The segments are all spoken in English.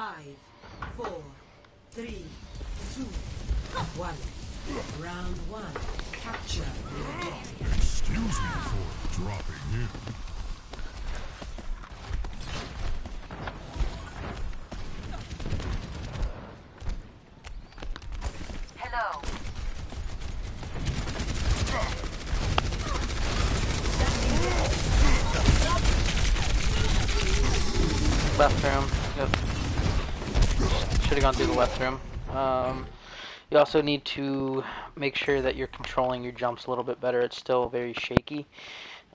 5, 4, 3, 2, 1. Round 1. Capture the objective. Excuse me for dropping in. Hello. Left room. Yep. Should have gone through the left room. You also need to make sure that you're controlling your jumps a little bit better. It's still very shaky.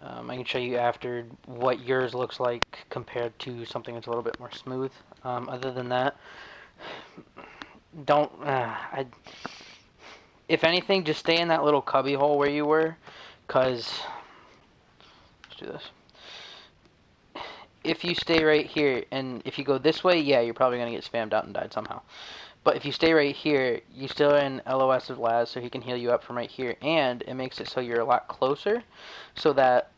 I can show you after what yours looks like compared to something that's a little bit more smooth. Other than that, don't. If anything, just stay in that little cubby hole where you were, cause. Let's do this. If you stay right here, and if you go this way, yeah, you're probably going to get spammed out and died somehow. But if you stay right here, you still are in LOS of Laz, so he can heal you up from right here. And it makes it so you're a lot closer, so that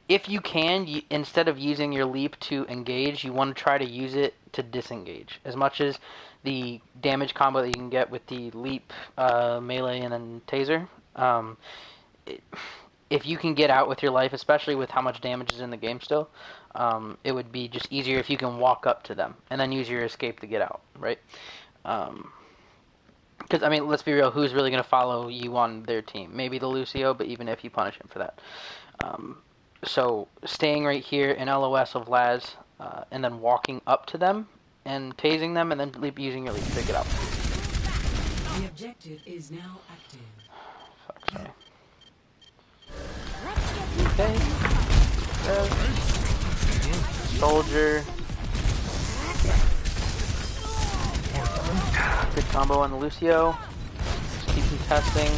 if you can, instead of using your leap to engage, you want to try to use it to disengage. As much as the damage combo that you can get with the leap, melee, and then taser, if you can get out with your life, especially with how much damage is in the game still, it would be just easier if you can walk up to them and then use your escape to get out, right? Because, I mean, let's be real, who's really going to follow you on their team? Maybe the Lucio, but even if you punish him for that. So, staying right here in LOS of Laz, and then walking up to them and tasing them, and then using your leap to get out. The objective is now active. Fuck, sorry. Okay. Soldier. Good combo on the Lucio. Just keep contesting.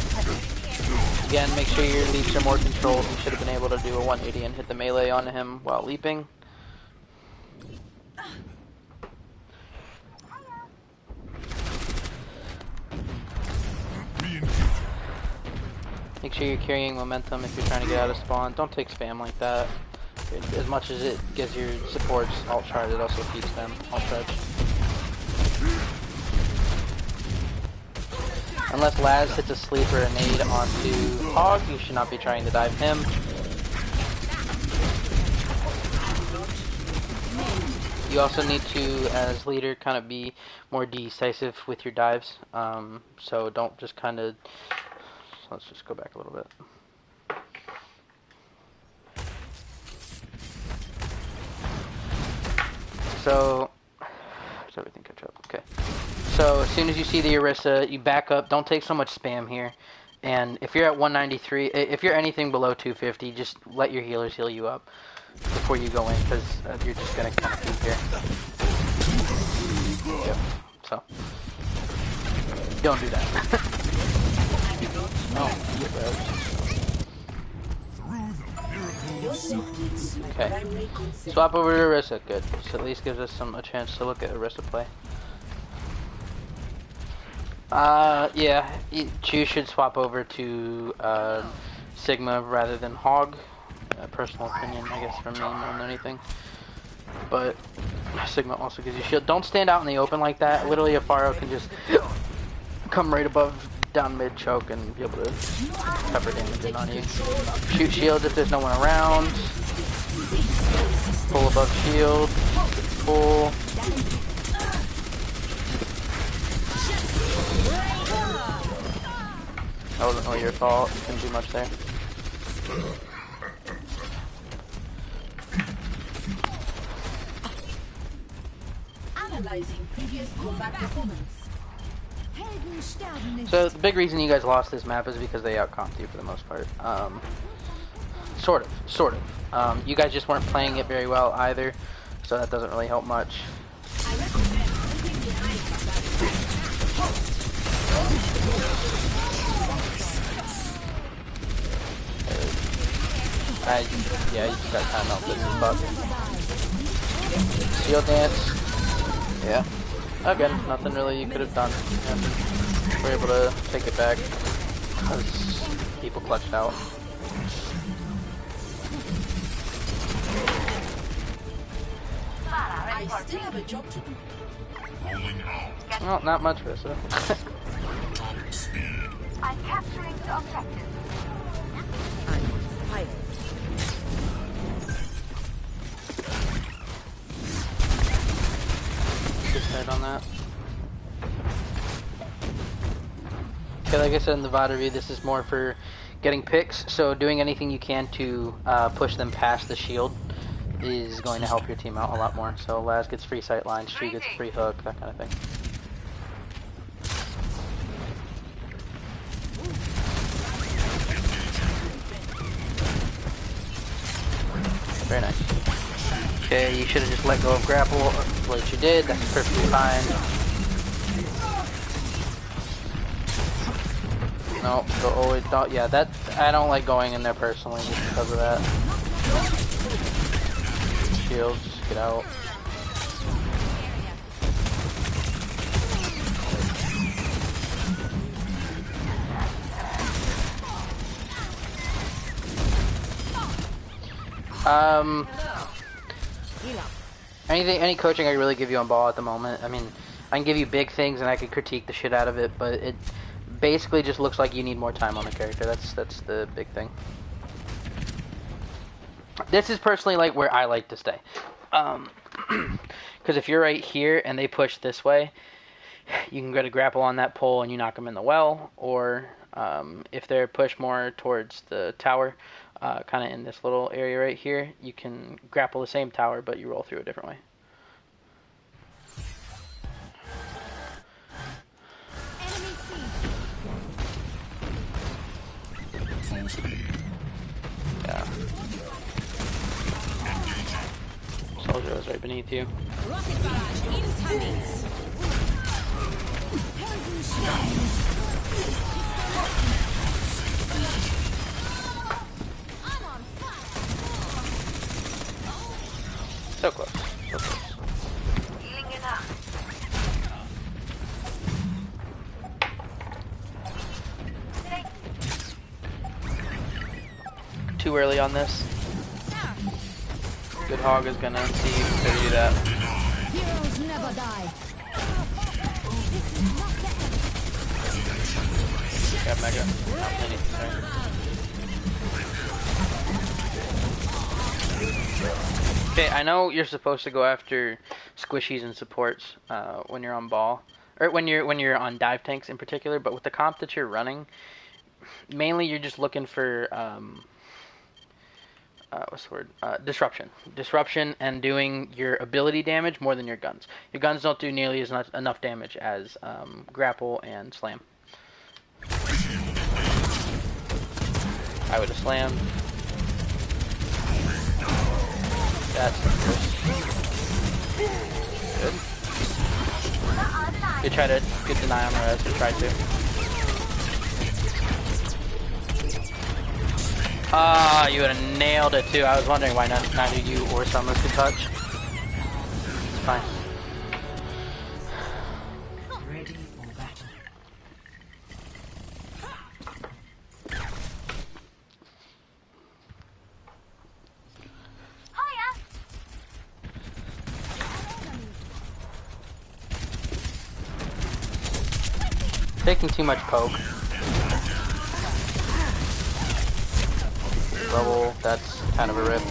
Again, make sure your leaps are more controlled. You should have been able to do a 180 and hit the melee onto him while leaping. Make sure you're carrying momentum if you're trying to get out of spawn. Don't take spam like that. As much as it gives your supports alt charge, it also keeps them alt charge. Unless Laz hits a sleeper or a nade onto Hog, you should not be trying to dive him. You also need to, as leader, kind of be more decisive with your dives. So don't just kind of... Let's just go back a little bit. So, does everything catch up? Okay. So, as soon as you see the Orisa, you back up. Don't take so much spam here. And if you're at 193, if you're anything below 250, just let your healers heal you up before you go in, because you're just going to kind of keep here. Yep. So, don't do that. Oh, okay. Swap over to Orisa. Good. So at least gives us a chance to look at Orisa play. Yeah. You should swap over to Sigma rather than Hog. Personal opinion, I guess, from me more than anything. But Sigma also gives you shield. Don't stand out in the open like that. Literally, a Pharaoh can just come right above down mid choke and be able to cover damage in on you. Shoot shields if there's no one around. Pull above shield. Pull. That wasn't really your fault. You couldn't do much there. Analyzing previous combat performance. So the big reason you guys lost this map is because they outcomped you for the most part. Sort of. You guys just weren't playing it very well either, so that doesn't really help much. Yeah, you just got time out this fuck. Shield dance. Yeah. Again, nothing really you could have done, and we're able to take it back because people clutched out. I still have a job to do. Rolling out. Well, not much, Rissa. Top speed. I'm capturing the objective. I'm on fire. Just head on that. Okay, like I said in the VOD review, this is more for getting picks, so doing anything you can to push them past the shield is going to help your team out a lot more. So Laz gets free sight lines, Tree gets free hook, that kind of thing. Very nice. Okay, you should have just let go of grapple, what you did, that's perfectly fine. No, go always don't. Yeah, that I don't like going in there personally just because of that. Shields, just get out. Any coaching I can really give you on ball at the moment. I mean, I can give you big things and I could critique the shit out of it, but it basically just looks like you need more time on the character. That's the big thing. This is personally like where I like to stay. Because if you're right here and they push this way, you can get a grapple on that pole and you knock them in the well, or if they're pushed more towards the tower, kind of in this little area right here, you can grapple the same tower, but you roll through a different way. Full speed. Yeah. Soldier was right beneath you. Rocket barrage incoming. So close. So close. Healing enough. Too early on this. Good Hog is gonna see if they do that. Heroes never die. Grab Mega. Not anything there. Okay, I know you're supposed to go after squishies and supports when you're on ball, or when you're on dive tanks in particular. But with the comp that you're running, mainly you're just looking for what's the word? Disruption, and doing your ability damage more than your guns. Your guns don't do nearly as enough damage as grapple and slam. I would have slammed. That's good. You try to get deny on the rest, or try to. Ah, you would have nailed it too. I was wondering why neither you or Summers could touch. It's fine. Ready for battle. Hiya. Taking too much poke. Bubble, that's kind of a rip.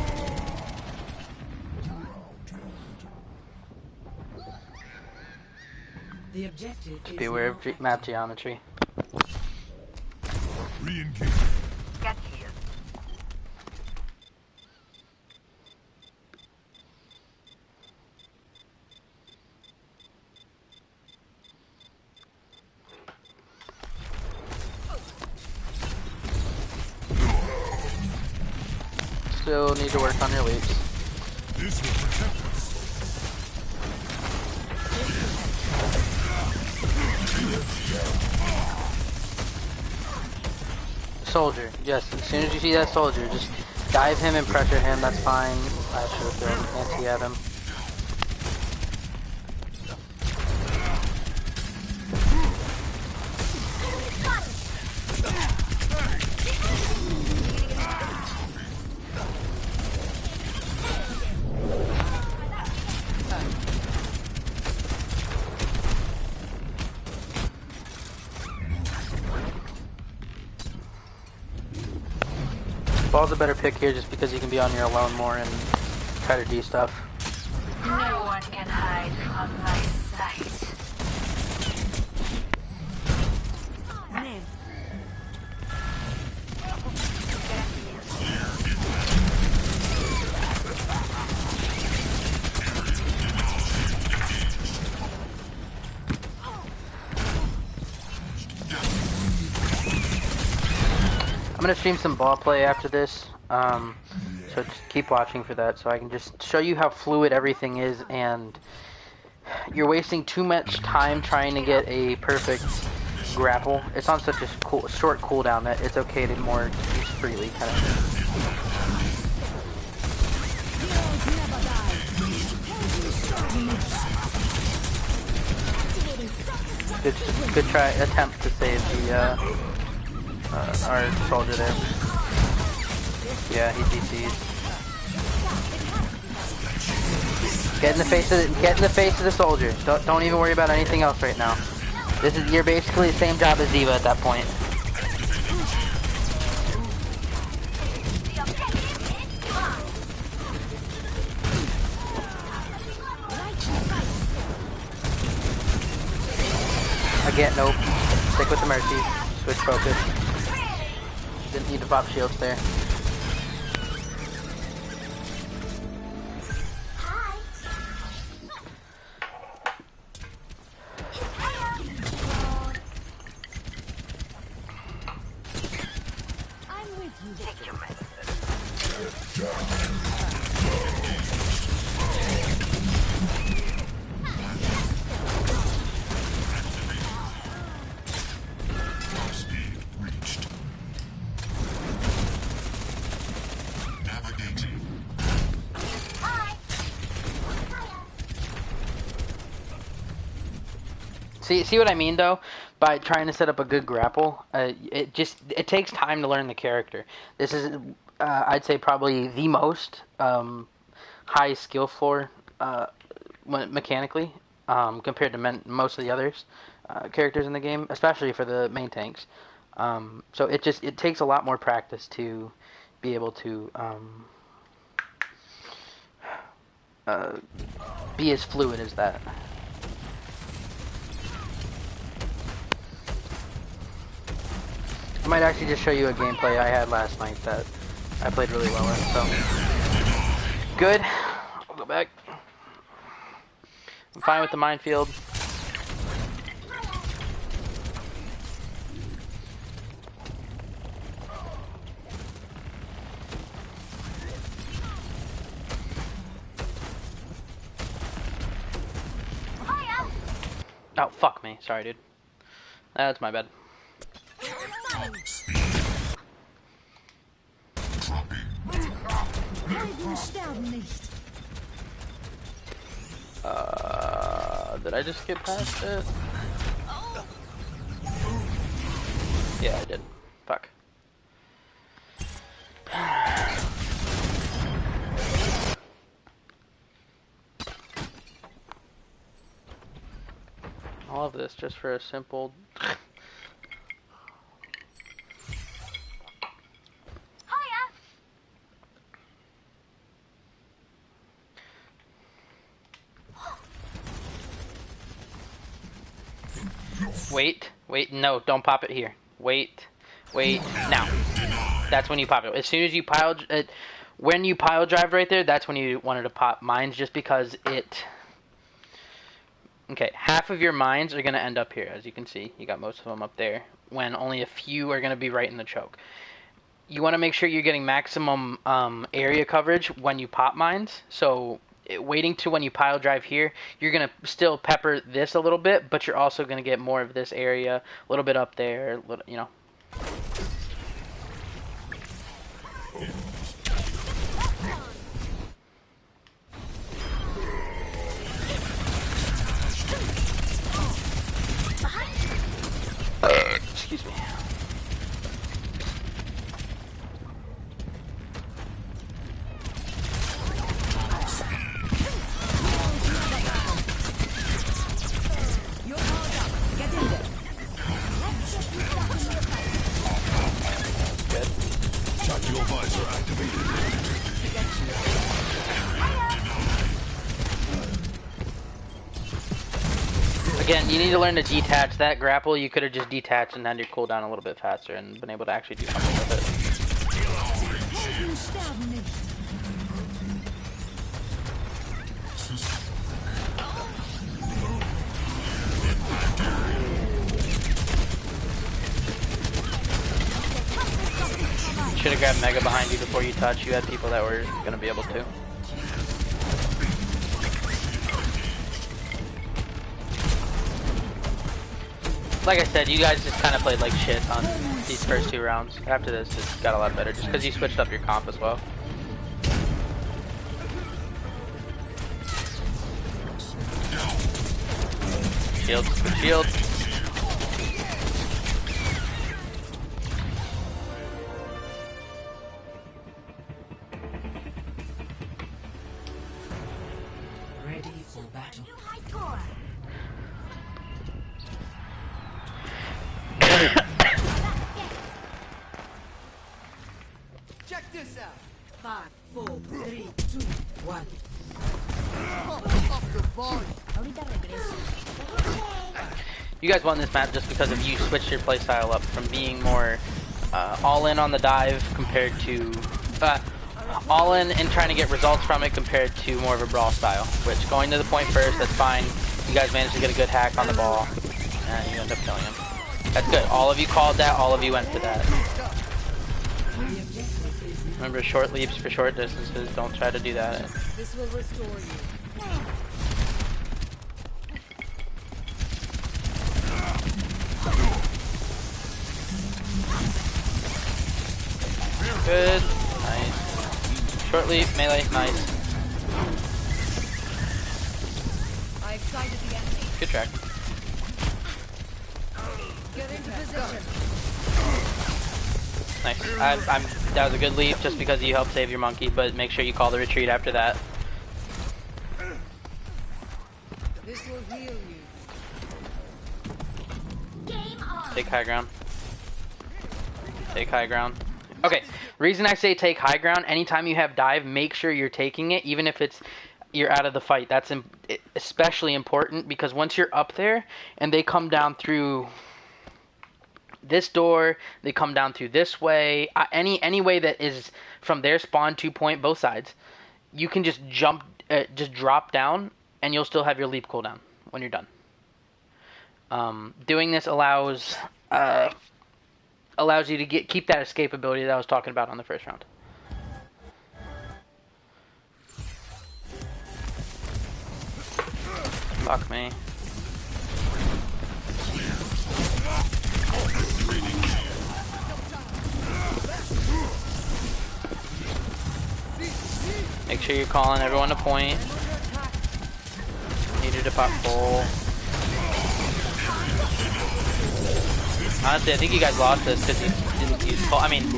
The objective Just is be aware now of map geometry. Re-engage. Get here. Still need to work on your leaps. This will protect us. Soldier, yes, as soon as you see that soldier, just dive him and pressure him, that's fine. I should have thrown anti at him. Ball's a better pick here just because you can be on your alone more and try to do stuff. No one can hide from my sight. I'm gonna stream some ball play after this, so just keep watching for that so I can just show you how fluid everything is, and you're wasting too much time trying to get a perfect grapple. It's on such a short cooldown that it's okay to more use freely, kind of thing. Good try, attempt to save the, our soldier there. Yeah, he DC'd. Get in the face of the soldier. Don't even worry about anything else right now. You're basically the same job as Diva at that point. Again, nope. Stick with the mercy. Switch focus. Didn't need to pop shields there. See what I mean though? By trying to set up a good grapple, it takes time to learn the character. This is, I'd say, probably the most high skill floor mechanically compared to most of the others characters in the game, especially for the main tanks. So it takes a lot more practice to be able to be as fluid as that. I might actually just show you a gameplay I had last night that I played really well with, so. Good. I'll go back. I'm fine with the minefield. Oh, fuck me. Sorry, dude. That's my bad. Did I just skip past it? Yeah, I did. Fuck. All of this just for a simple... Wait, no, don't pop it here. Wait, now. That's when you pop it. As soon as you pile, when you pile drive right there, that's when you wanted to pop mines, just because it... Okay, half of your mines are going to end up here, as you can see. You got most of them up there, when only a few are going to be right in the choke. You want to make sure you're getting maximum area coverage when you pop mines, so... Waiting to when you pile drive here, you're going to still pepper this a little bit, but you're also going to get more of this area, a little bit up there, you know. Excuse me. Again, you need to learn to detach. That grapple, you could have just detached and had your cooldown a little bit faster and been able to actually do something with it. Should have grabbed Mega behind you before you touch. You had people that were going to be able to. Like I said, you guys just kind of played like shit on these first 2 rounds. After this, it got a lot better just because you switched up your comp as well. Shield, shield. Ready for battle. Check this out. 5, 4, 3, 2, 1. You guys won this map just because of you switched your playstyle up from being more all in on the dive compared to all in and trying to get results from it compared to more of a brawl style. Which going to the point first, that's fine. You guys managed to get a good hack on the ball, and you end up killing him. That's good. All of you called that. All of you went for that. Remember, short leaps for short distances. Don't try to do that. This will restore you. Good. Nice. Short leap, melee, nice. I excited the enemy. Good track. Get into position. Nice. That was a good leap just because you helped save your monkey, but make sure you call the retreat after that. This will heal you. Take high ground. Take high ground. Okay, reason I say take high ground, anytime you have dive, make sure you're taking it, even if you're out of the fight. That's especially important because once you're up there and they come down through this door, they come down through this way, any way that is from their spawn to point, both sides, you can just just drop down and you'll still have your leap cooldown when you're done. Doing this allows you to keep that escapability that I was talking about on the first round. Fuck me. Make sure you're calling everyone to point. Needed to pop full. Honestly, I think you guys lost this because you didn't use full. I mean,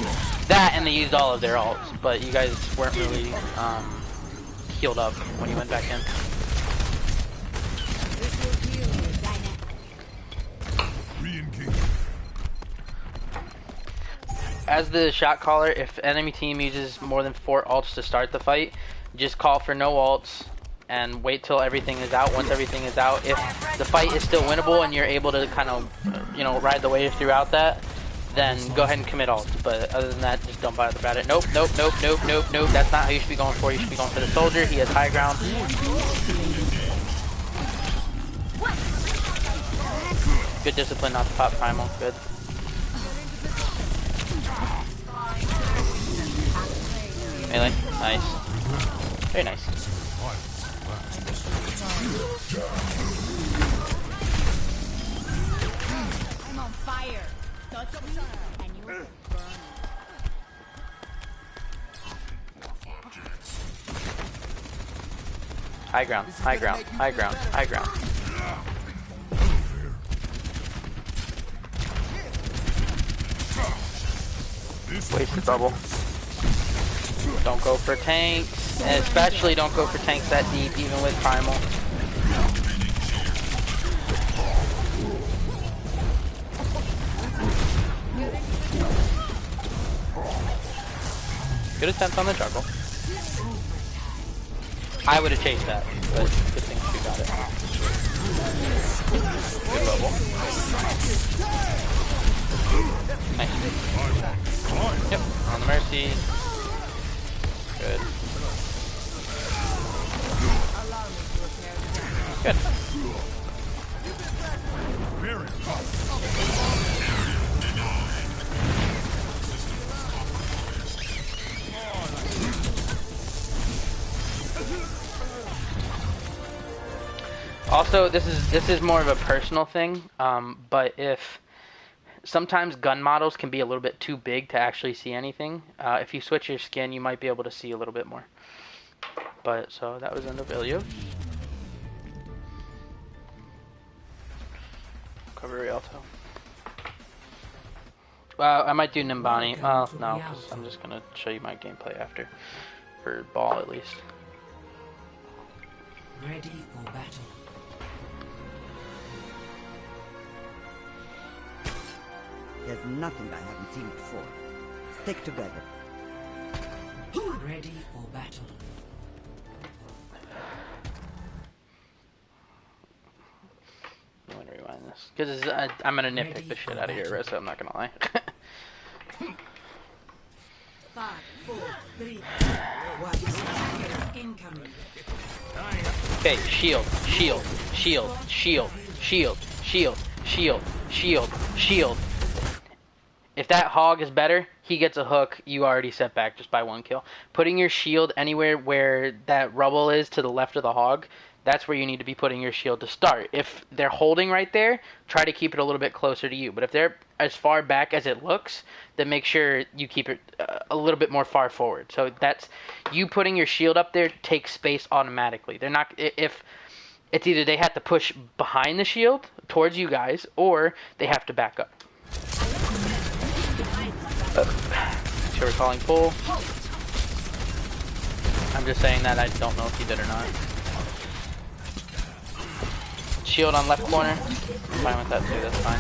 that and they used all of their ults, but you guys weren't really healed up when you went back in. As the shot caller, if enemy team uses more than 4 ults to start the fight, just call for no ults and wait till everything is out. Once everything is out, if the fight is still winnable and you're able to kind of, ride the wave throughout that, then go ahead and commit ults. But other than that, just don't bother about it. Nope, nope, nope, nope, nope, nope. That's not how you should be going for. You should be going for the soldier. He has high ground. Good discipline not to pop primal. Good. Melee. Nice. Very nice. I'm on fire. Touch and you will burn. High ground, high ground, high ground, high ground. Wasted bubble. Don't go for tanks, and especially don't go for tanks that deep, even with primal. Good attempt on the juggle. I would have chased that, but good thing you got it. Good bubble. Nice. Yep, on the mercy. Good. Good. Also, this is more of a personal thing, but if sometimes gun models can be a little bit too big to actually see anything, if you switch your skin, you might be able to see a little bit more. But so that was end of Ilio. Cover Rialto. I might do Nimbani. Well, no, because I'm just gonna show you my gameplay after, for ball at least. Ready for battle. There's nothing I haven't seen before. Stick together. Ready for battle. I'm gonna rewind this because I'm gonna nitpick the shit out of your wrist, so I'm not gonna lie. 5, 4, 3, 1. Incoming. Okay, shield, shield, shield, shield, shield, shield, shield, shield, shield. If that hog is better, he gets a hook. You already set back just by 1 kill. Putting your shield anywhere where that rubble is to the left of the hog, that's where you need to be putting your shield to start. If they're holding right there, try to keep it a little bit closer to you. But if they're as far back as it looks, then make sure you keep it a little bit more far forward. So that's you putting your shield up there takes space automatically. They're not if it's either they have to push behind the shield towards you guys, or they have to back up. Sure, we're calling pull. I'm just saying that I don't know if he did or not. Shield on left corner. I'm fine with that too, that's fine.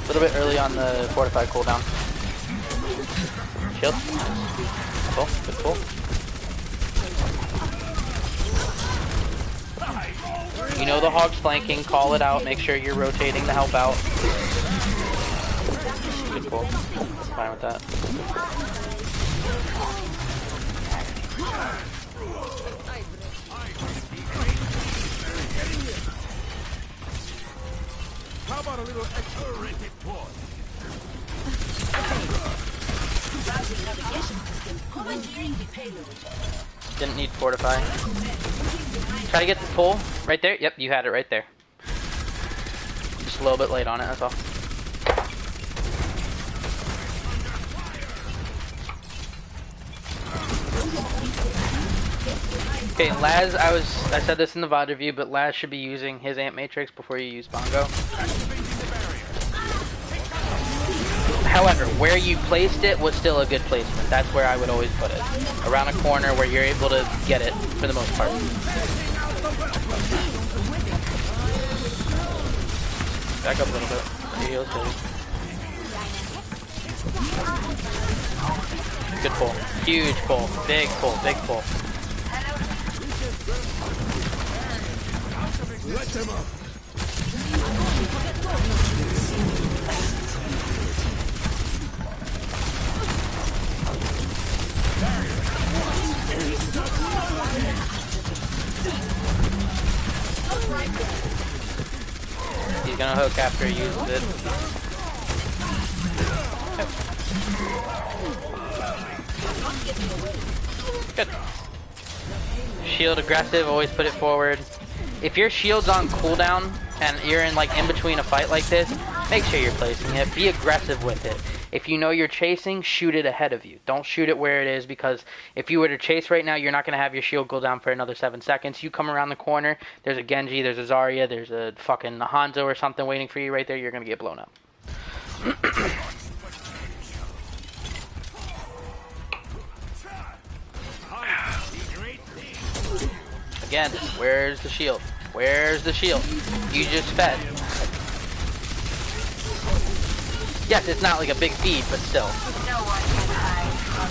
A little bit early on the fortified cooldown. Shield. Pull, good pull. You know the hog's flanking, call it out, make sure you're rotating to help out. Good pull. Fine with that. How about a little accelerated pull? Didn't need fortify. Try to get the pull right there. Yep, you had it right there. Just a little bit late on it, that's all. Okay, Laz, I said this in the VOD review, but Laz should be using his Amp Matrix before you use Bongo. However, where you placed it was still a good placement. That's where I would always put it. Around a corner where you're able to get it for the most part. Back up a little bit. Heals, good pull. Huge pull. Big pull. Big pull. Let them up. He's gonna hook after he uses it. Good. Shield aggressive, always put it forward. If your shield's on cooldown and you're in between a fight like this, make sure you're placing it. Be aggressive with it. If you know you're chasing, shoot it ahead of you. Don't shoot it where it is, because if you were to chase right now, you're not going to have your shield go down for another 7 seconds. You come around the corner, there's a Genji, there's a Zarya, there's a fucking Hanzo or something waiting for you right there, you're going to get blown up. Again, where's the shield? Where's the shield? You just fed. Yes, it's not like a big feed, but still. No one can hide from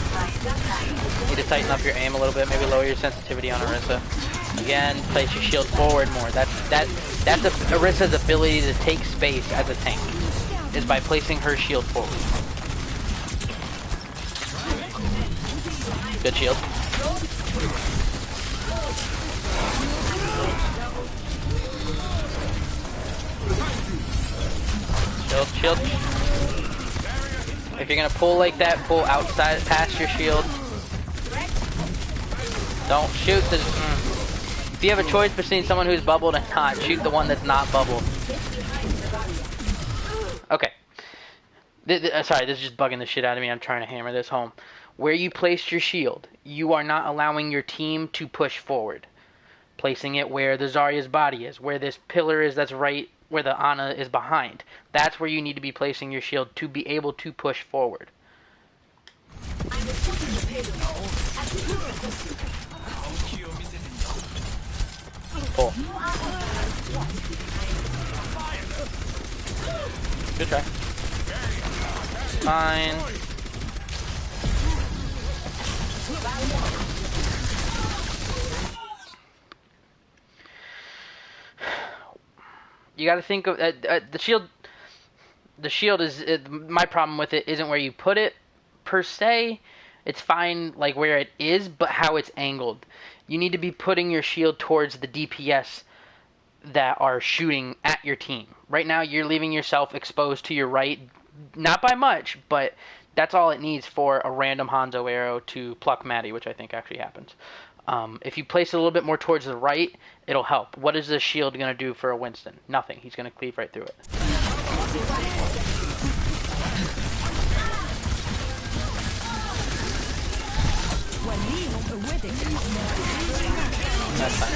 Need to tighten up your aim a little bit, maybe lower your sensitivity on Orisa. Again, place your shield forward more. That's Orisa's ability to take space as a tank, is by placing her shield forward. Good shield. Shield. If you're gonna pull like that, pull outside, past your shield. Don't shoot the... If you have a choice between someone who's bubbled and not, shoot the one that's not bubbled. Okay. Sorry, this is just bugging the shit out of me. I'm trying to hammer this home. Where you placed your shield, you are not allowing your team to push forward. Placing it where the Zarya's body is, where this pillar is that's right where the Ana is behind. That's where you need to be placing your shield to be able to push forward. Pull. Good try. Fine. You got to think of the shield. The shield is my problem with it isn't where you put it per se. It's fine like where it is, but how it's angled. You need to be putting your shield towards the DPS that are shooting at your team. Right now, you're leaving yourself exposed to your right, not by much, but that's all it needs for a random Hanzo arrow to pluck Maddie, which I think actually happens. If you place it a little bit more towards the right, it'll help. What is this shield going to do for a Winston? Nothing. He's going to cleave right through it. That's fine.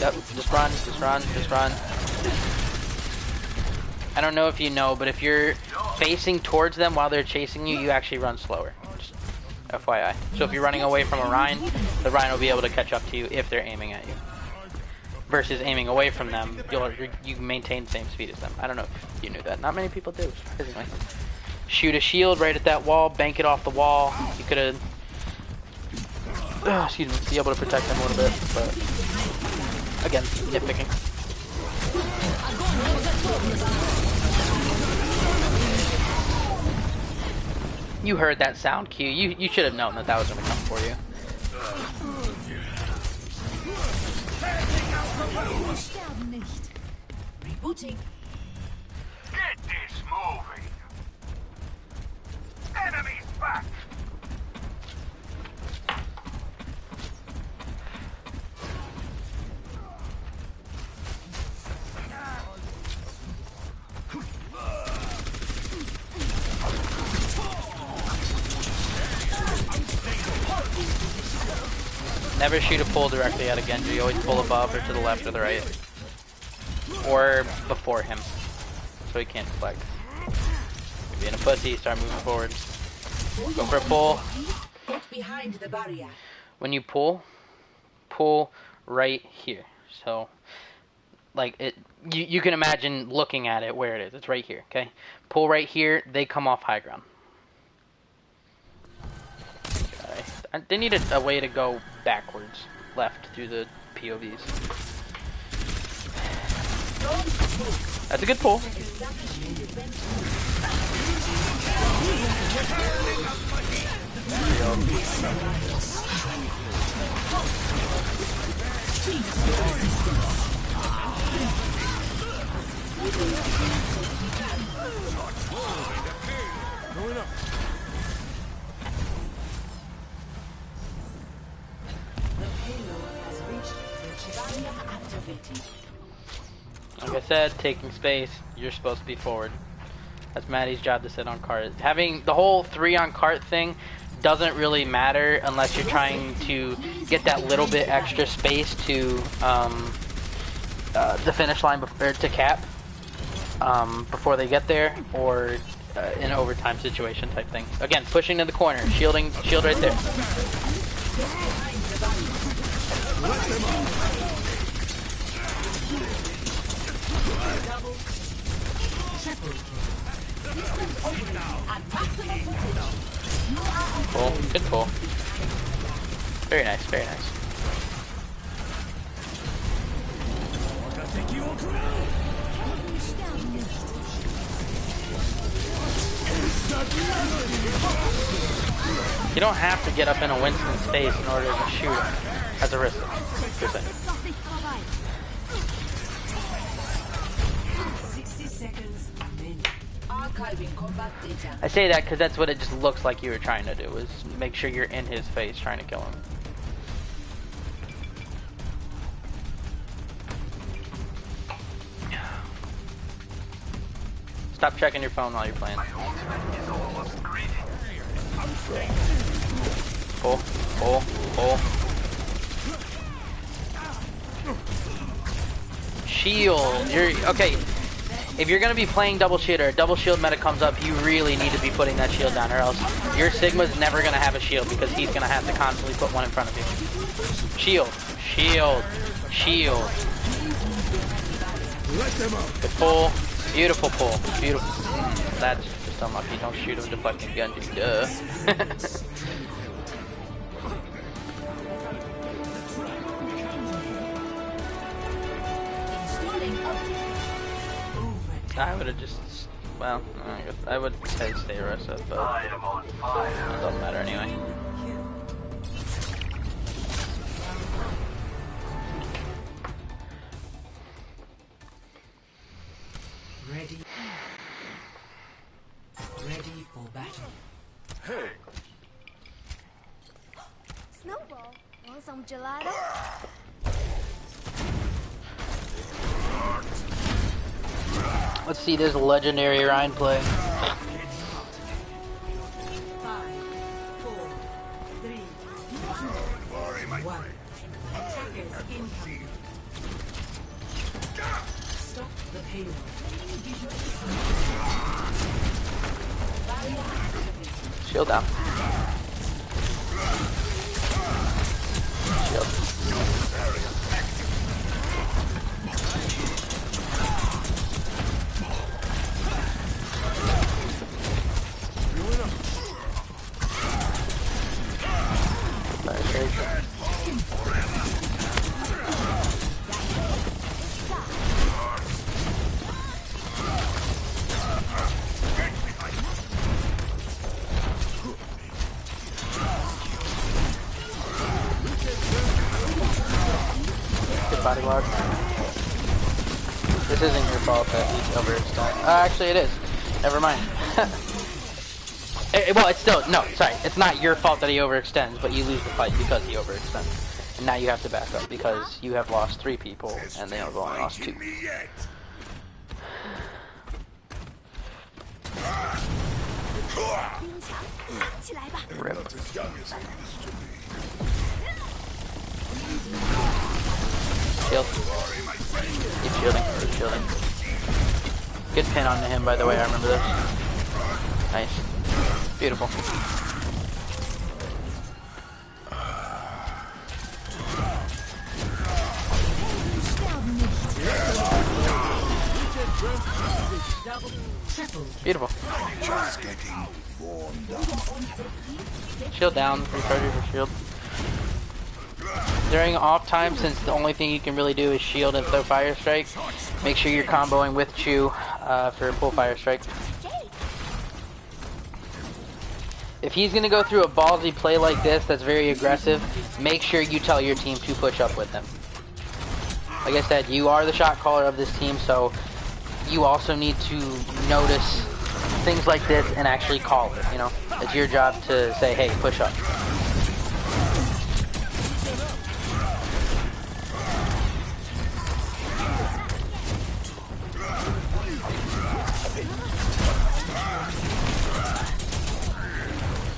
Yep, just run. I don't know if you know, but if you're facing towards them while they're chasing you, you actually run slower. Just FYI. So if you're running away from a Rhine, the Rhine will be able to catch up to you if they're aiming at you. Versus aiming away from them, you maintain the same speed as them. I don't know if you knew that. Not many people do, surprisingly. Shoot a shield right at that wall, bank it off the wall. You could have, excuse me, be able to protect them a little bit, but again, nitpicking. You heard that sound cue. You should have known that was going to come for you. Rebooting. Get this moving. Enemies back. Never shoot a pull directly at a Genji. Always pull above or to the left or the right. Or before him. So he can't deflect. You're being a pussy, start moving forward. Go for a pull. Get behind the barrier. When you pull right here. So, like, you can imagine looking at it where it is. It's right here, okay? Pull right here, they come off high ground. Okay. They need a way to go backwards, left through the POVs. That's a good pull. Going up. Like I said, taking space, you're supposed to be forward. That's Maddie's job to sit on cart. Having the whole 3 on cart thing doesn't really matter unless you're trying to get that little bit extra space to the finish line to cap before they get there, or in an overtime situation type thing. Again, pushing to the corner, shield right there. Pull. Good pull. Very nice, very nice. You don't have to get up in a Winston's face in order to shoot him as a risk. Just saying. 60 seconds remaining. I say that because that's what it just looks like you were trying to do, is make sure you're in his face trying to kill him. Stop checking your phone while you're playing. Pull, pull, pull. Shield. You're okay. If you're gonna be playing double shield or a double shield meta comes up, you really need to be putting that shield down, or else your Sigma's never gonna have a shield because he's gonna have to constantly put one in front of you. Shield, shield, shield. Good pull. Beautiful pull. Beautiful. That's just unlucky. Don't shoot him with a deflecting gun, dude. Duh. I would have just, well, I would say stay arrested, but it doesn't matter anyway. Ready. Ready for battle. Hey, Snowball, want some gelato? Let's see this legendary Ryan play. 5, 4, 3, 1. Attackers incoming. Stop the payload. Shield down. Shield. Body lock. This isn't your fault that he's overextended. Actually, it is. Never mind. Well, it's still no. Sorry, it's not your fault that he overextends, but you lose the fight because he overextends, and now you have to back up because you have lost 3 people and they have only lost 2. Rip. Shield. Keep shielding. Keep shielding. Good pin onto him, by the way. I remember this. Nice. Beautiful. Beautiful. Just getting warmed up. Shield down. Recharge your shield. During off time, since the only thing you can really do is shield and throw fire strike, make sure you're comboing with Chew for a full fire strike. If he's going to go through a ballsy play like this that's very aggressive, make sure you tell your team to push up with him. Like I said, you are the shot caller of this team, so you also need to notice things like this and actually call it, you know? It's your job to say, hey, push up.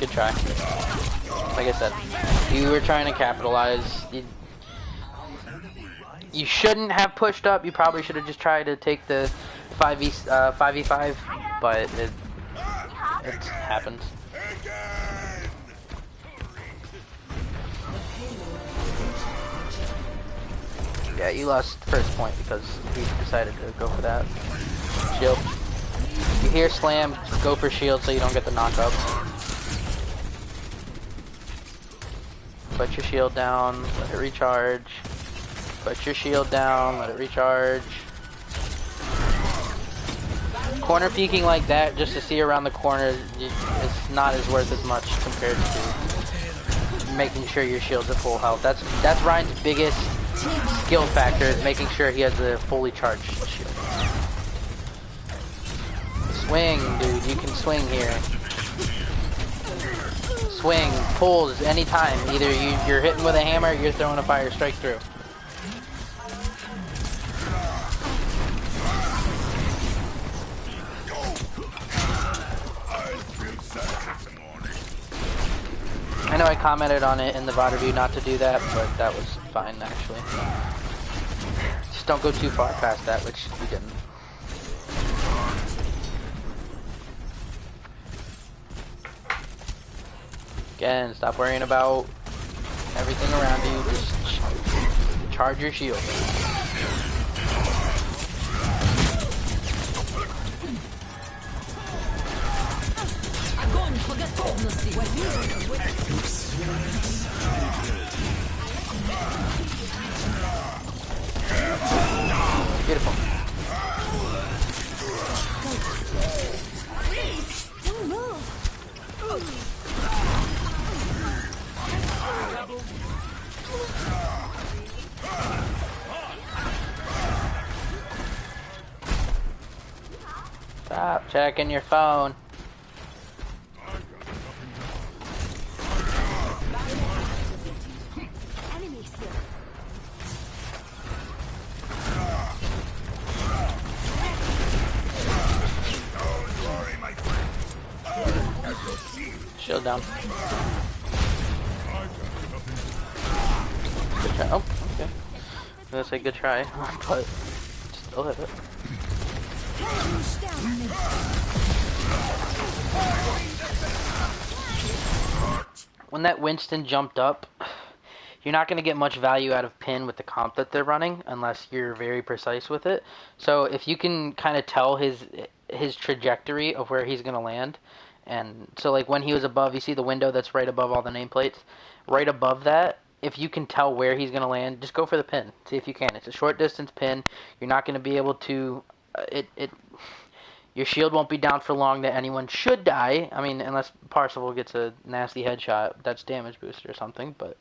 Good try. Like I said, you were trying to capitalize. You shouldn't have pushed up. You probably should have just tried to take the 5v5, but it happens. Yeah, you lost the first point because he decided to go for that. Shield. hear slam, go for shield so you don't get the knockup. Put your shield down, let it recharge. Put your shield down, let it recharge. Corner peeking like that just to see around the corner is not as worth as much compared to making sure your shield's at full health. That's Ryan's biggest skill factor, is making sure he has a fully charged shield. Swing, dude, you can swing here. Swing, pulls anytime. Either you're hitting with a hammer, or you're throwing a fire strike through. I know I commented on it in the VOD review not to do that, but that was fine actually. Just don't go too far past that, which we didn't. Again, stop worrying about everything around you, just charge your shield. Beautiful. Stop checking your phone. Shield down. Good try. Oh, okay. I'm gonna say good try, but still hit it. When that Winston jumped up, you're not going to get much value out of pin with the comp that they're running unless you're very precise with it. So if you can kind of tell his trajectory of where he's going to land, and so like when he was above, you see the window that's right above all the nameplates? Right above that, if you can tell where he's going to land, just go for the pin. See if you can. It's a short distance pin. You're not going to be able to... Your shield won't be down for long that anyone should die. I mean, unless Parsifal gets a nasty headshot, that's damage boost or something, but...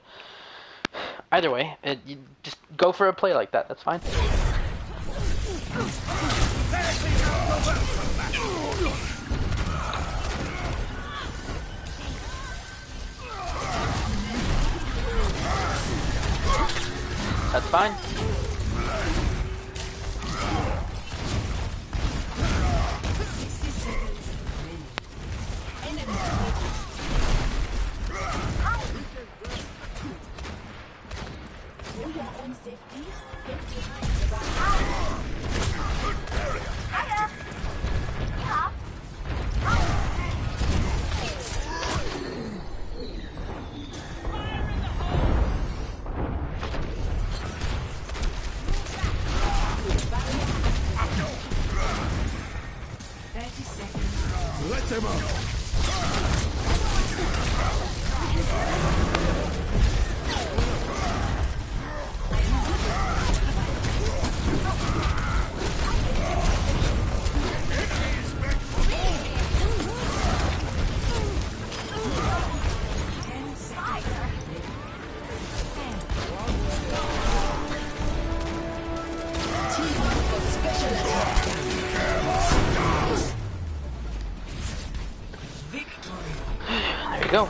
Either way, you just go for a play like that. That's fine. That's fine. Let them up. There you go.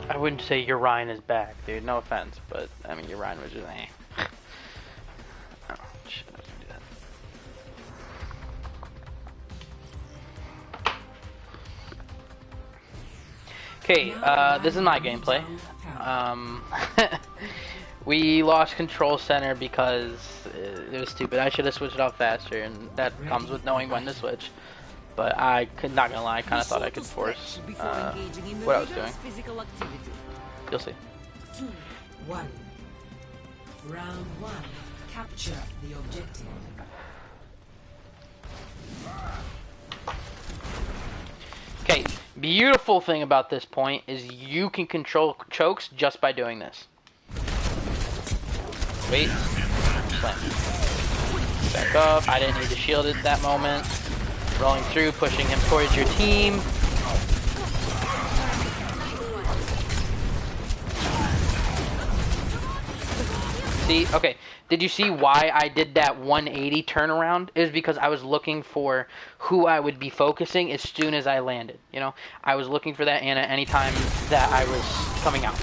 I wouldn't say Urian is back, dude. No offense, but I mean Urian was just Oh, shit, I was gonna do that. Okay, this is my gameplay. We lost control center because it was stupid. I should have switched it off faster, and that comes with knowing when to switch. But I could, not gonna lie, I kind of thought I could force what I was doing. You'll see. 2-1. Round 1. Capture the objective. Beautiful thing about this point is you can control chokes just by doing this. Wait. Slam. Back up. I didn't need to shield it that moment. Rolling through, pushing him towards your team. See, okay, did you see why I did that 180 turnaround? It was because I was looking for who I would be focusing as soon as I landed, you know? I was looking for that Ana anytime that I was coming out.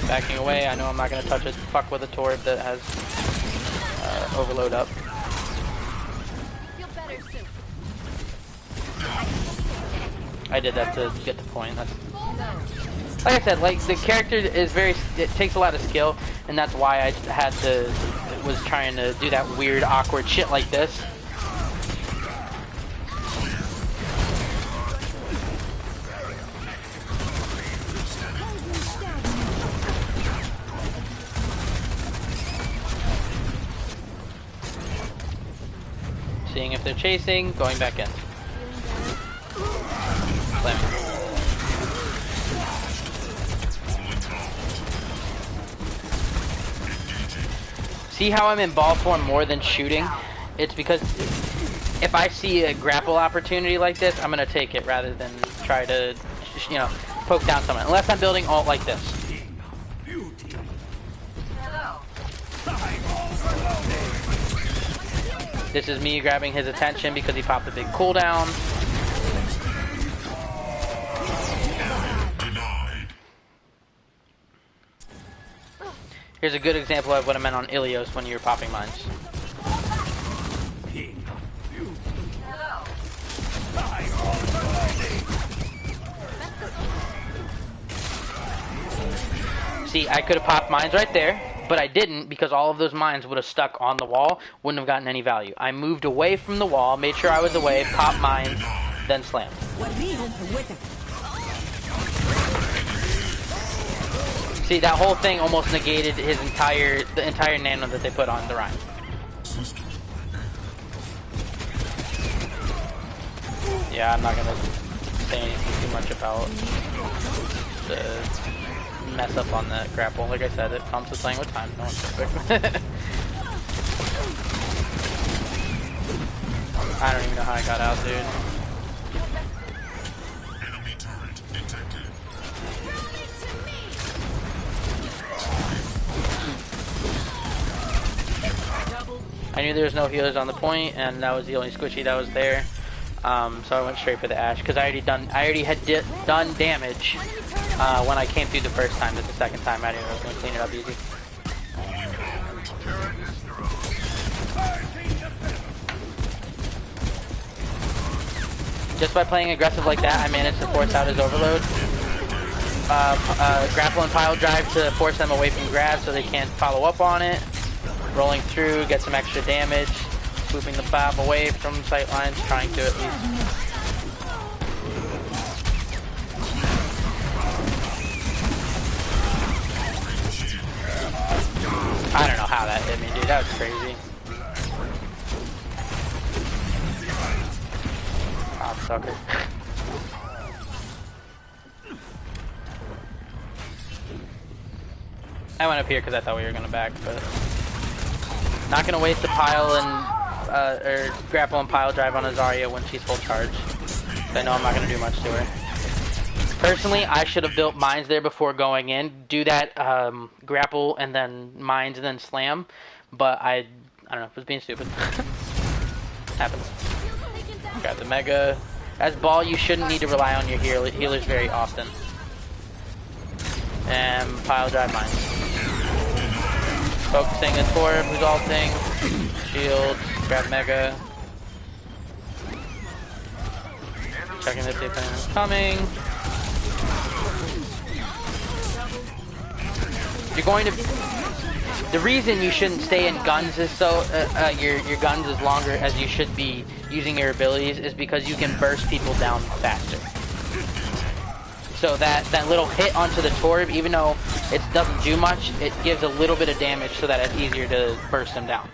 Backing away, I know I'm not going to touch it. Fuck with a torb that has overload up. I did that to get the point. That's... Like I said, like, the character is very, it takes a lot of skill, and that's why I had to, was trying to do that weird, awkward shit like this. Seeing if they're chasing, going back in. Slamming. See how I'm in ball form more than shooting? It's because if I see a grapple opportunity like this, I'm gonna take it rather than try to, you know, poke down someone. Unless I'm building ult like this. This is me grabbing his attention because he popped a big cooldown. Here's a good example of what I meant on Ilios when you were popping mines. See, I could have popped mines right there, but I didn't because all of those mines would have stuck on the wall, wouldn't have gotten any value. I moved away from the wall, made sure I was away, popped mines, then slammed. See, that whole thing almost negated his the entire nano that they put on the Rhine. Yeah, I'm not gonna say anything too much about the mess up on the grapple. Like I said, it comes with playing with time. No one's perfect. I don't even know how I got out, dude. I knew there was no healers on the point, and that was the only squishy that was there. So I went straight for the Ash because I already had done damage when I came through the first time. But the second time, I didn't know I was going to clean it up easy. Just by playing aggressive like that, I managed to force out his overload. Grapple and pile drive to force them away from grab so they can't follow up on it. Rolling through, get some extra damage, swooping the Fab away from sight lines, trying to at least. I don't know how that hit me, dude. That was crazy. Ah, sucker. I went up here because I thought we were gonna back, but. Not gonna waste a pile and or grapple and pile drive on a Zarya when she's full charge. I know I'm not gonna do much to her. Personally, I should have built mines there before going in. Do that grapple and then mines and then slam. But I don't know, was being stupid. Happens. Grab the mega. As ball, you shouldn't need to rely on your healers very often. And pile drive mines. Focusing on Torb, who's ulting. Shield, grab Mega. Checking if they've coming. You're going to. The reason you shouldn't stay in guns is so your guns as longer as you should be using your abilities is because you can burst people down faster. So that little hit onto the Torb, even though it doesn't do much, it gives a little bit of damage so that it's easier to burst them down.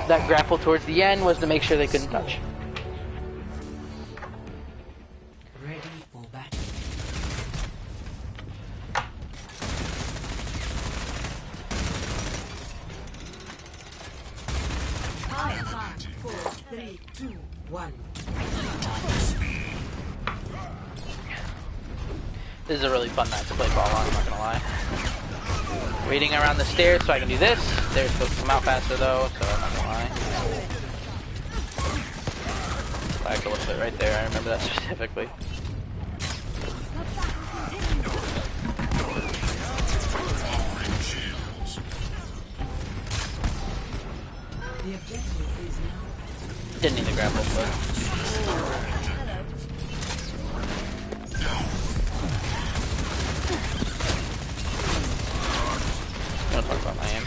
That grapple towards the end was to make sure they couldn't touch. 5, 4, 3, 2, 1. This is a really fun map to play ball on, I'm not gonna lie. Waiting around the stairs so I can do this. Stairs supposed to come out faster though, so I'm not gonna lie. Back a little bit right there, I remember that specifically. The objective is now Didn't need to grapple, but... I'm gonna talk about my aim.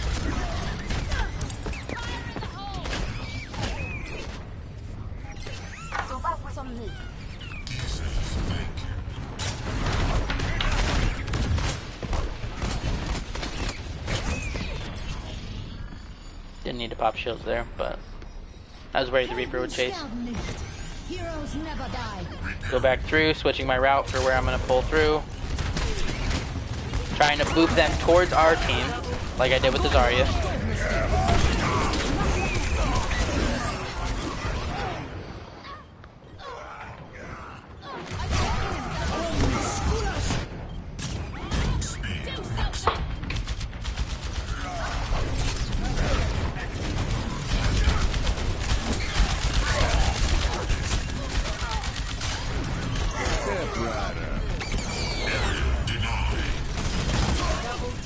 Didn't need to pop shields there, but I was worried the Reaper would chase. Heroes never die. Go back through, switching my route for where I'm gonna pull through. Trying to boop them towards our team, like I did with the Zarya.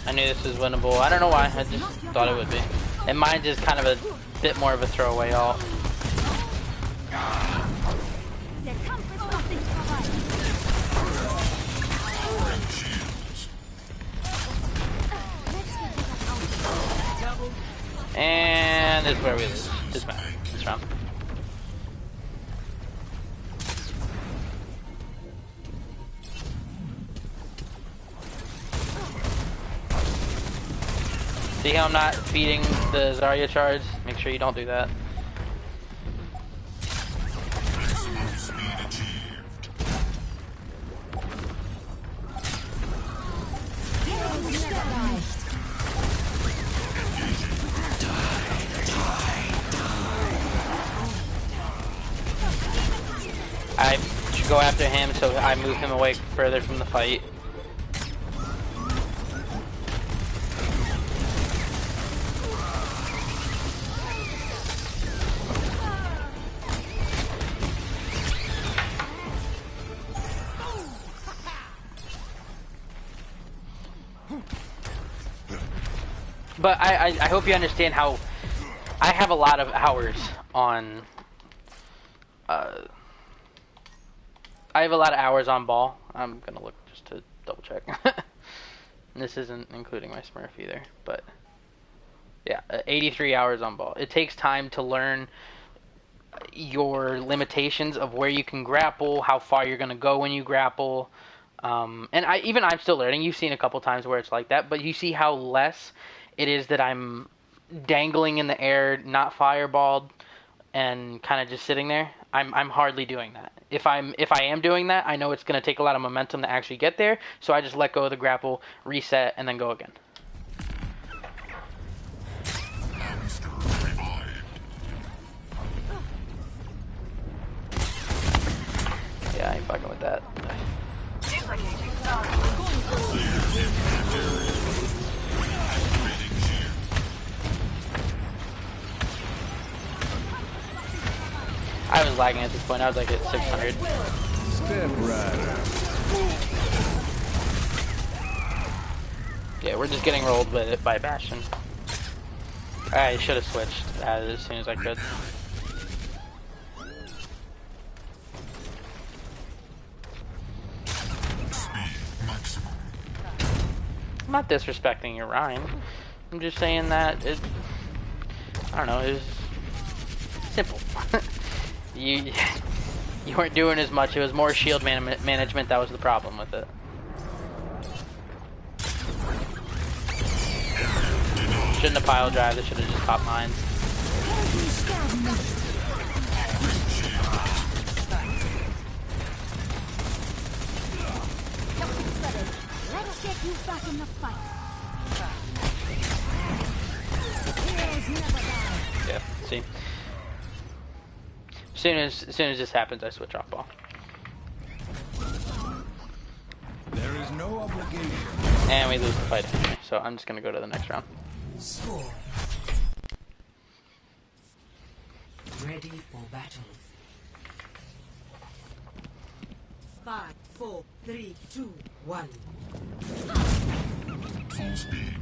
I knew this was winnable. I don't know why, I just thought it would be. And mine is kind of a bit more of a throwaway ult. And this is where we lose. This round. See how I'm not feeding the Zarya charge? Make sure you don't do that. I should go after him so I move him away further from the fight. But I hope you understand how I have a lot of hours on I have a lot of hours on ball. I'm gonna look just to double check. And this isn't including my Smurf either, but yeah, 83 hours on ball. It takes time to learn your limitations of where you can grapple, how far you're gonna go when you grapple. And I'm still learning. You've seen a couple times where it's like that, but you see how less it is that I'm dangling in the air, not fireballed, and kind of just sitting there. I'm hardly doing that. If I am doing that, I know it's going to take a lot of momentum to actually get there, so I just let go of the grapple, reset, and then go again. Yeah, I ain't fucking with that. I was lagging at this point. I was like at 600. Step rider. Yeah, we're just getting rolled with it by Bastion. I should have switched as soon as I could. I'm not disrespecting your Rhine. I'm just saying that it. I don't know. It was simple. You weren't doing as much. It was more shield management that was the problem with it. Shouldn't have pile drive. They should have just popped mines. Let's get you back in the fight. Yeah, see? As soon as this happens, I switch off ball. There is no obligation. And we lose the fight anyway, so I'm just gonna go to the next round. Score. Ready for battle. 5, 4, 3, 2, 1. Full speed.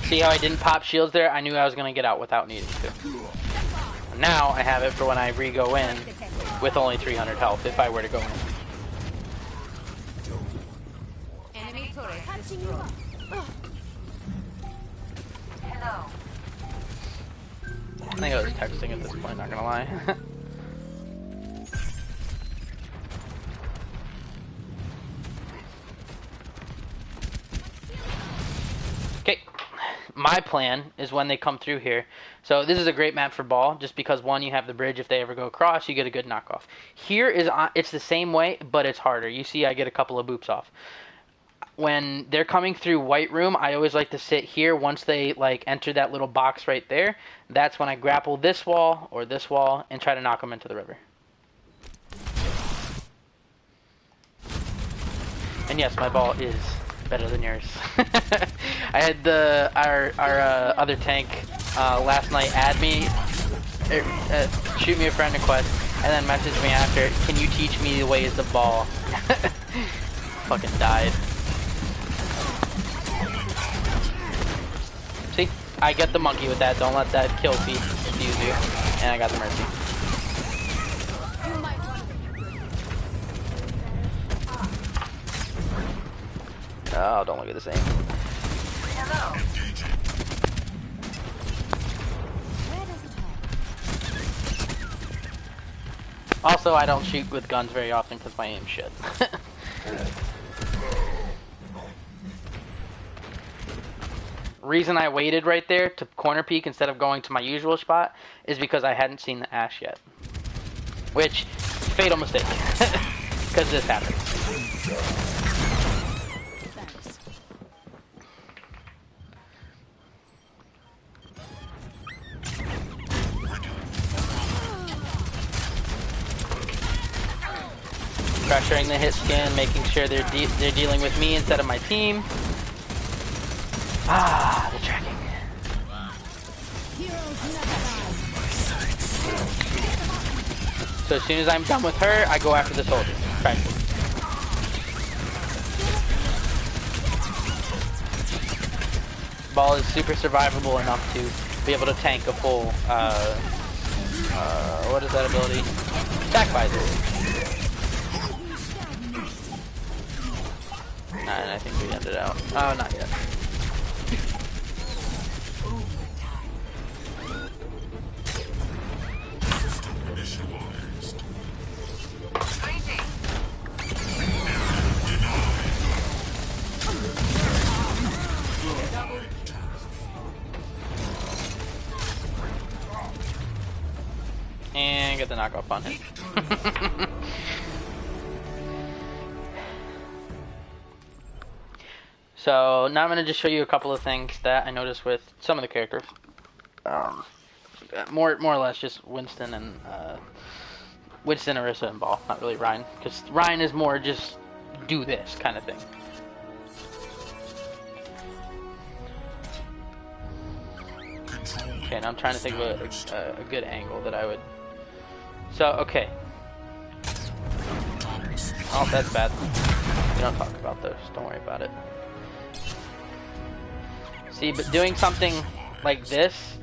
See how I didn't pop shields there? I knew I was gonna get out without needing to. Now I have it for when I re-go in with only 300 health if I were to go in. Enemy turret destroyed. Hello. I think I was texting at this point, not gonna lie. Okay, my plan is when they come through here. So this is a great map for ball, just because one, you have the bridge. If they ever go across, you get a good knockoff. Here is it's the same way, but it's harder. You see, I get a couple of boops off. When they're coming through white room, I always like to sit here. Once they like enter that little box right there, that's when I grapple this wall or this wall and try to knock them into the river. And yes, my ball is better than yours. I had our other tank last night add me, shoot me a friend request, and then message me after, can you teach me the ways of ball? Fucking died. See? I get the monkey with that. Don't let that kill confuse you. And I got the mercy. Oh, don't look at the same. Hello. Also, I don't shoot with guns very often because my aim's shit. Reason I waited right there to corner peek instead of going to my usual spot is because I hadn't seen the Ash yet. Which, fatal mistake. Because this happens. Pressuring the hit scan, making sure they're dealing with me instead of my team. Ah, the tracking. So as soon as I'm done with her, I go after the soldier. Practice. Ball is super survivable enough to be able to tank a full, what is that ability? Stack visor. And I think we ended out. Oh, not yet. And get the knockoff on him. So now I'm going to just show you a couple of things that I noticed with some of the characters. More or less just Winston and Winston, Orisa, and Ball. Not really Ryan, because Ryan is more just do this kind of thing. Okay, and I'm trying to think of a good angle that I would. So okay. Oh, that's bad. We don't talk about those. Don't worry about it. See, but doing something like this,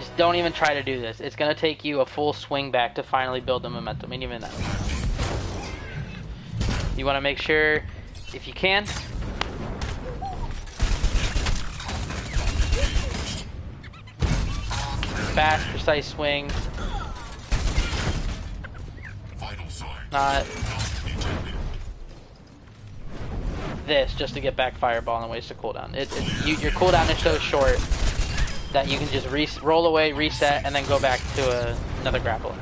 just don't even try to do this. It's going to take you a full swing back to finally build the momentum, and even that. You want to make sure, if you can, fast, precise swings. Not this just to get back fireball and waste a cooldown. Your cooldown is so short that you can just roll away, reset, and then go back to another grappler.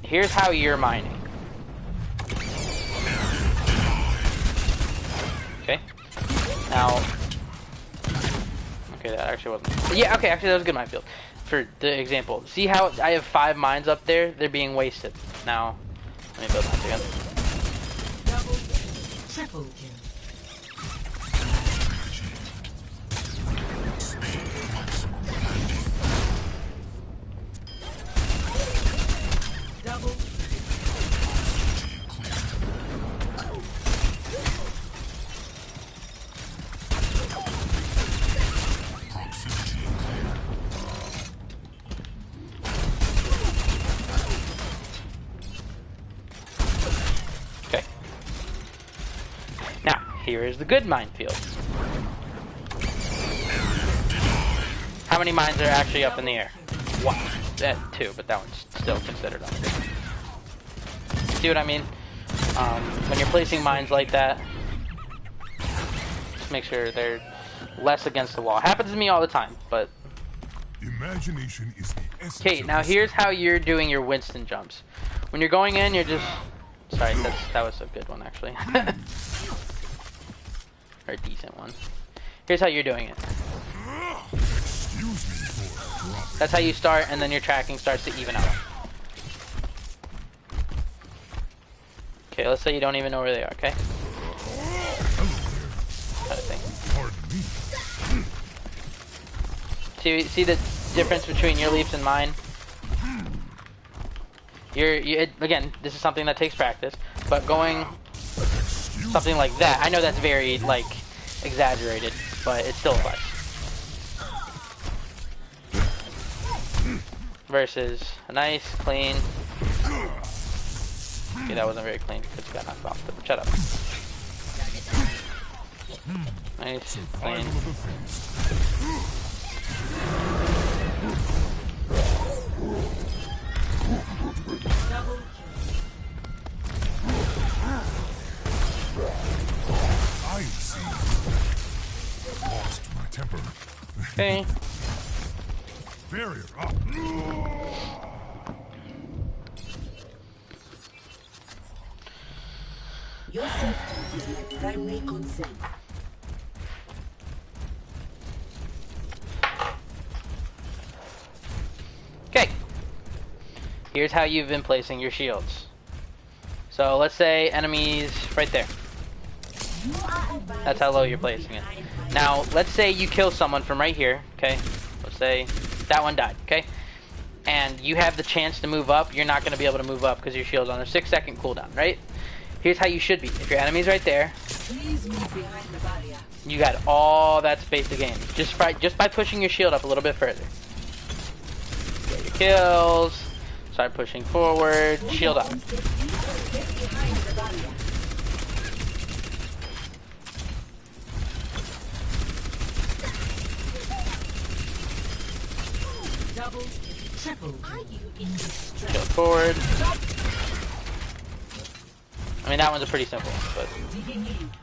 here's how you're mining. Okay. Now. Okay, that actually wasn't. Yeah, okay, actually that was a good minefield. For the example. See how I have 5 mines up there? They're being wasted. Now, let me build mines again. Double, triple kill. Double. Okay. Now, here is the good minefield. How many mines are actually up in the air? 1. 2, but that one's still considered up there. See what I mean? When you're placing mines like that, just make sure they're less against the wall. Happens to me all the time, but... Imagination is the essence. Okay, now here's how you're doing your Winston jumps. When you're going in, you're just... Sorry, that was a good one, actually. Or a decent one. Here's how you're doing it. That's how you start, and then your tracking starts to even out. Okay, let's say you don't even know where they are, okay? Kind of thing. See the difference between your leaps and mine? Again, this is something that takes practice, but going something like that, I know that's very, like, exaggerated, but it still applies. Versus a nice, clean... Okay, that wasn't very clean because you got knocked off, but shut up. Nice, clean. I see. Lost my temper. Okay. Barrier up. Your safety is my primary concern. Okay. Here's how you've been placing your shields. So let's say enemies right there. That's how low you're placing it. Now, let's say you kill someone from right here, okay? Let's say that one died, okay? And you have the chance to move up. You're not going to be able to move up because your shield's on a 6-second cooldown, right? Here's how you should be. If your enemy's right there, you got all that space to gain. Just by pushing your shield up a little bit further. Get your kills. Start pushing forward. Shield up. Double, triple kill. Shield forward. I mean, that one's a pretty simple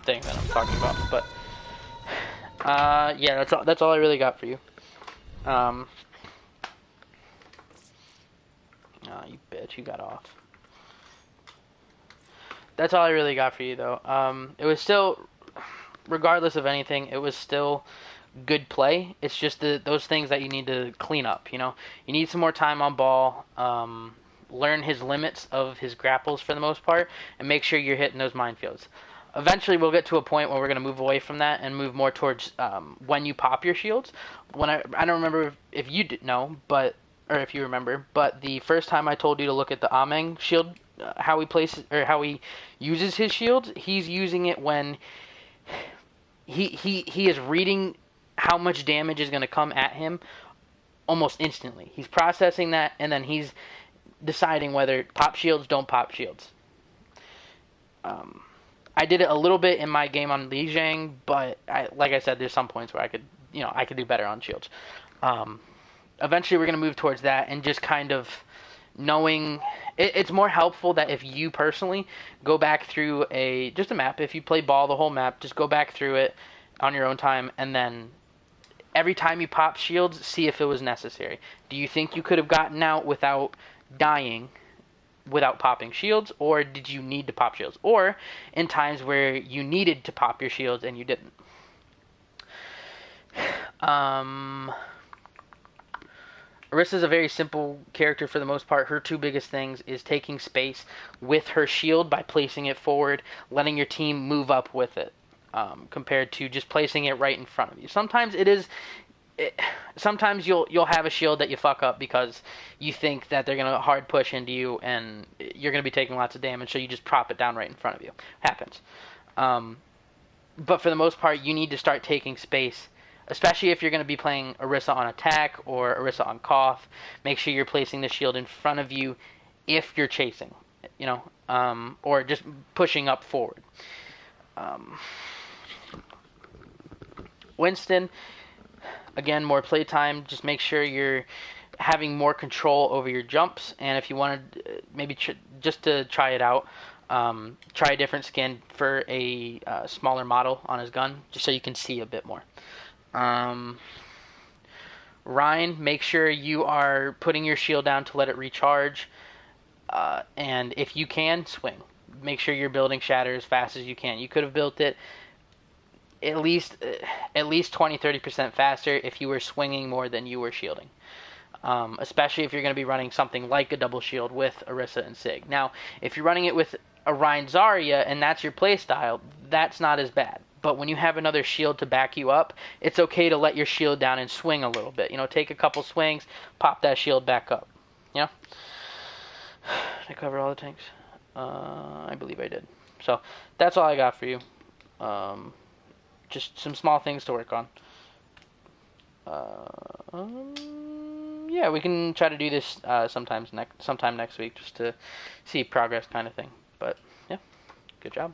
thing that I'm talking about, but yeah, that's all I really got for you. Oh, you bitch, you got off. That's all I really got for you, though. It was still, regardless of anything, it was still good play. It's just those things that you need to clean up, you know? You need some more time on ball, learn his limits of his grapples for the most part, and make sure you're hitting those minefields. Eventually, we'll get to a point where we're going to move away from that and move more towards when you pop your shields. When I don't remember if you did know, but or if you remember, but the first time I told you to look at the Ameng shield, how he places or how he uses his shields, he's using it when he is reading how much damage is going to come at him almost instantly. He's processing that, and then he's deciding whether pop shields, don't pop shields. I did it a little bit in my game on Lijiang, but like I said, there's some points where I could do better on shields. Eventually, we're going to move towards that and just kind of knowing. It's more helpful that if you personally go back through just a map, if you play ball the whole map, just go back through it on your own time, and then every time you pop shields, see if it was necessary. Do you think you could have gotten out without dying without popping shields, or did you need to pop shields, or in times where you needed to pop your shields and you didn't. Orissa's a very simple character for the most part. Her two biggest things is taking space with her shield by placing it forward, letting your team move up with it, compared to just placing it right in front of you. Sometimes sometimes you'll have a shield that you fuck up because you think that they're gonna hard push into you and you're gonna be taking lots of damage, so you just prop it down right in front of you. Happens. But for the most part, you need to start taking space, especially if you're going to be playing Orisa on attack or Orisa on cough. Make sure you're placing the shield in front of you if you're chasing, or just pushing up forward. Winston, again, more playtime. Just make sure you're having more control over your jumps, and if you wanted, maybe just to try it out, try a different skin for a smaller model on his gun, just so you can see a bit more. Ryan, make sure you are putting your shield down to let it recharge, and if you can, swing. Make sure you're building Shatter as fast as you can. You could have built it at least 20-30% faster if you were swinging more than you were shielding. Especially if you're going to be running something like a double shield with Orisa and Sig. Now, if you're running it with a Rein Zarya and that's your playstyle, that's not as bad. But when you have another shield to back you up, it's okay to let your shield down and swing a little bit. Take a couple swings, pop that shield back up. Did I cover all the tanks? I believe I did. So, that's all I got for you. Just some small things to work on. Yeah, we can try to do this sometime next week just to see progress kind of thing. But, yeah, good job.